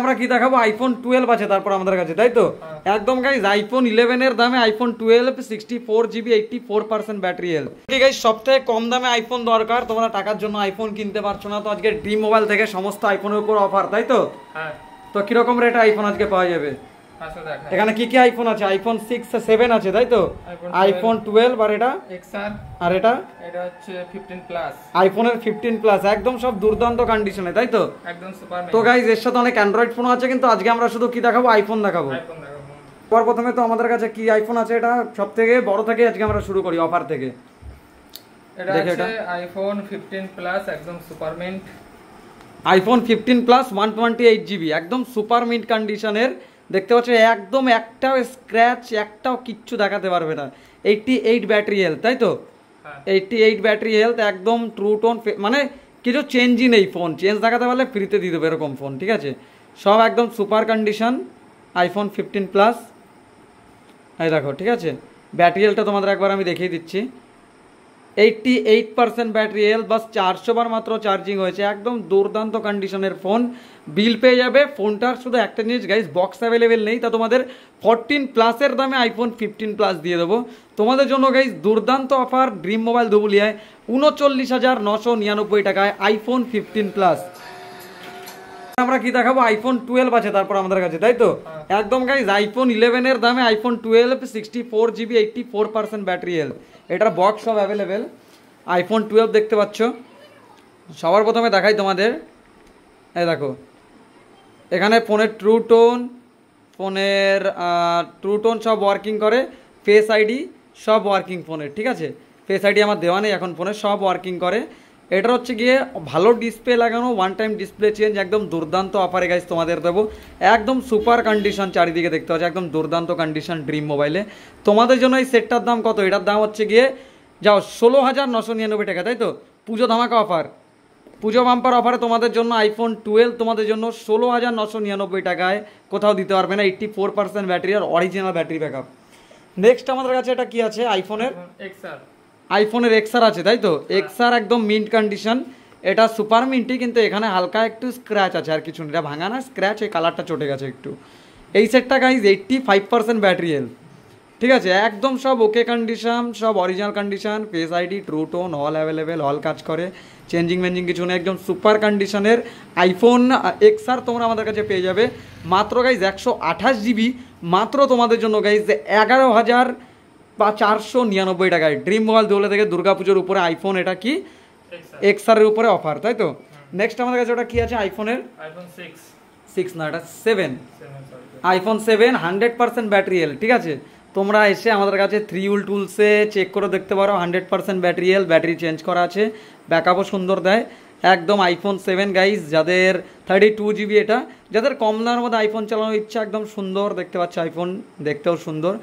আমরা কি দেখাবো, আইফোন 12 আছে তারপর আমাদের কাছে, তাই তো? একদম গাইস আইফোন 11 এর দামে আইফোন 12 64GB 84% ব্যাটারি হেলথ। ঠিক গাইস, সবথেকে কম দামে আইফোন দরকার, তোমরা টাকার জন্য আইফোন কিনতে পারছো না, তো আজকে ড্রিম মোবাইল থেকে সমস্ত আইফোনের উপর অফার, তাই তো? হ্যাঁ। তো কিরকম রেটে আইফোন আজকে পাওয়া যাবে? এখানে কি কি আইফোন আছে? আইফোন 6 7 আছে, তাই তো? আইফোন 12 আর এটা এক্সআর, আর এটা হচ্ছে 15 প্লাস, আইফোনের 15 প্লাস, একদম সব দুর্দান্ত কন্ডিশনে, তাই তো? একদম সুপার। তো গাইস এর সাথে অনেক অ্যান্ড্রয়েড ফোন আছে, কিন্তু আজকে আমরা শুধু কি দেখাবো, আইফোন দেখাবো। প্রথমে তো আমাদের কাছে কি আইফোন আছে, এটা সবথেকে বড় থেকে আজকে আমরা শুরু করি অফার থেকে। এটা আছে আইফোন 15 প্লাস, একদম super mint. IPhone 15 plus 128GB, একদম সুপার মিন্ট কন্ডিশনের, দেখতে পাচ্ছ একদম একটাও স্ক্র্যাচ একটাও কিচ্ছু দেখাতে পারবে না। 88 ব্যাটারি হেলথ, তাই তো? 88 ব্যাটারি হেলথ, একদম ট্রু টোন, মানে কিছু চেঞ্জই নেই, ফোন চেঞ্জ দেখাতে পারলে ফ্রিতে দিয়ে দেবে এরকম ফোন, ঠিক আছে? সব একদম সুপার কন্ডিশন আইফোন 15 প্লাস। এই দেখো, ঠিক আছে? ব্যাটারি হেলথটা তোমাদের একবার আমি দেখিয়ে দিচ্ছি। 88% ব্যাটারি হেলথ, বাস 400 বার মাত্র চার্জিং হয়েছে, একদম দুর্দান্ত কন্ডিশনের ফোন। বিল পেয়ে যাবে ফোনটার, শুধু একটা জিনিস গাইস, বক্স অ্যাভেলেবেল নেই, তা তোমাদের 14 প্লাসের দামে আইফোন 15 প্লাস দিয়ে দেবো তোমাদের জন্য গাইস। দুর্দান্ত অফার ড্রিম মোবাইল ধুবুলিয়ায় 39,999 টাকায় আইফোন 15 প্লাস। আমরা কি দেখাবো, আইফোন 12 আছে তারপর আমাদের কাছে, তাই তো? একদম গাইস আইফোন 11 এর দামে আইফোন 12 64GB 84% ব্যাটারি হেলথ, এটার বক্স সব অ্যাভেলেবেল। আইফোন 12 দেখতে পাচ্ছ। সবার প্রথমে দেখাই তোমাদের, এই দেখো এখানে ফোনের ট্রু টোন সব ওয়ার্কিং করে, ফেস আইডি সব ওয়ার্কিং ফোনের, ঠিক আছে? ফেস আইডি আমার দেওয়া নেই এখন ফোনে, সব ওয়ার্কিং করে। এটার হচ্ছে গিয়ে ভালো ডিসপ্লে লাগানো, ওয়ান টাইম ডিসপ্লে চেঞ্জ, একদম দুর্দান্ত অফারে গাইস তোমাদের দেবো, একদম সুপার কন্ডিশন, চারিদিকে দেখতে পাচ্ছ একদম দুর্দান্ত কন্ডিশন ড্রিম মোবাইলে। তোমাদের জন্য এই সেটটার দাম কত? এটার দাম হচ্ছে গিয়ে যাও 16,999 টাকা, তাই তো? পুজো ধামাকা অফার, পুজো বাম্পার অফারে তোমাদের জন্য আইফোন 12 তোমাদের জন্য 16,999 টাকায়, কোথাও দিতে পারবে না। 84% ব্যাটারি আর অরিজিনাল ব্যাটারি ব্যাকআপ। নেক্সট আমাদের কাছে এটা কি আছে, আইফোনের এক্সআর আছে, তাই তো? এক্সআর একদম মিন্ট কন্ডিশন, এটা সুপার মিন্টই, কিন্তু এখানে হালকা একটু স্ক্র্যাচ আছে, আর কিছু এটা ভাঙা না, স্ক্র্যাচ, এই কালারটা চটে গেছে একটু। এই সেটটা গাইজ 85% ব্যাটারি হেলথ, ঠিক আছে? একদম সব ওকে কন্ডিশন, সব original condition, face ID true tone all available, all কাজ করে, চেঞ্জিং কিছু নেই, একদম সুপার কন্ডিশনের আইফোন এক্সআর তোমরা আমাদের কাছে পেয়ে যাবে মাত্র গাইজ 128GB, মাত্র তোমাদের জন্য গাইজ 11,499 টাকায় ড্রিম মোবাইল দৌলে থেকে দুর্গাপুজোর উপরে আইফোন, এটা কি এক্সআর এর উপরে অফার, তাই তো? নেক্সট আমাদের কাছে ওটা কি আছে, আইফোনের আইফোন 6 না, এটা 7, আইফোন 7 100% ব্যাটারি হেলথ, ঠিক আছে? তোমরা এসে আমাদের কাছে 3 টুলসে চেক করে দেখতে পারো, 100% ব্যাটারি হেলথ, ব্যাটারি চেঞ্জ করা আছে, ব্যাকআপও সুন্দর দেয়, একদম আইফোন 7 গাইজ। যাদের 32GB, এটা যাদের কম দামের মধ্যে আইফোন চালানোর ইচ্ছা, একদম সুন্দর দেখতে পাচ্ছ আইফোন, দেখতেও সুন্দর,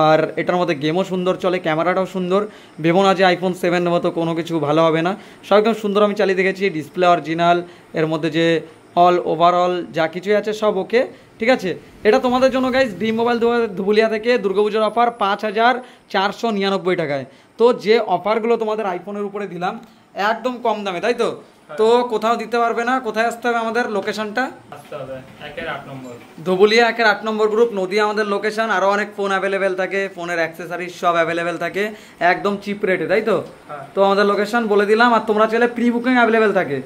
আর এটার মধ্যে গেমও সুন্দর চলে, ক্যামেরাটাও সুন্দর। ভেবো না যে আইফোন 7 মতো কোনো কিছু ভালো হবে না, সব একদম সুন্দর আমি চালিয়ে দেখেছি, ডিসপ্লে অরিজিনাল, এর মধ্যে যে অল ওভারঅল যা কিছুই আছে সব ওকে, ঠিক আছে? এটা তোমাদের জন্য গাইজ ড্রিম মোবাইল ধুবুলিয়া থেকে দুর্গাপুজোর অফার 5,499 টাকায়। তো যে অফারগুলো তোমাদের আইফোনের উপরে দিলাম একদম কম দামে, তাই তো? তো কোথাও দিতে পারবে না, কোথায় আসতে হবে আমাদের লোকেশনটা? ধুবুলিয়া 1-8 নম্বর গ্রুপ, নদী আমাদের লোকেশন। আরও অনেক ফোন অ্যাভেলেবেল থাকে, ফোনের অ্যাক্সেসরিজ সব অ্যাভেলেবেল থাকে একদম চিপ রেটে, তাই তো? তো আমাদের লোকেশন বলে দিলাম, আর তোমরা চাইলে প্রি বুকিং অ্যাভেলেবেল থাকে,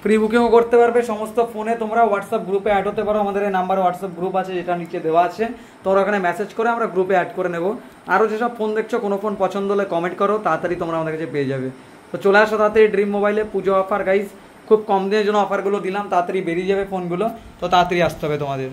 প্রি বুকিংও করতে পারবে সমস্ত ফোনে। তোমরা হোয়াটসঅ্যাপ গ্রুপে অ্যাড হতে পারো, আমাদের এই নাম্বারে হোয়াটসঅ্যাপ গ্রুপ আছে, যেটা নিচে দেওয়া আছে, তোমরা ওখানে মেসেজ করে আমরা গ্রুপে অ্যাড করে নেবো। আরও যেসব ফোন দেখছো, কোনো ফোন পছন্দ হলে কমেন্ট করো, তাড়াতাড়ি তোমরা আমাদের কাছে পেয়ে যাবে। তো চলে আসো তাড়াতাড়ি ড্রিম মোবাইলে, পুজো অফার গাইজ, খুব কম দিনের জন্য অফারগুলো দিলাম, তাড়াতাড়ি বেরিয়ে যাবে ফোনগুলো, তো তাড়াতাড়ি আসতে হবে তোমাদের।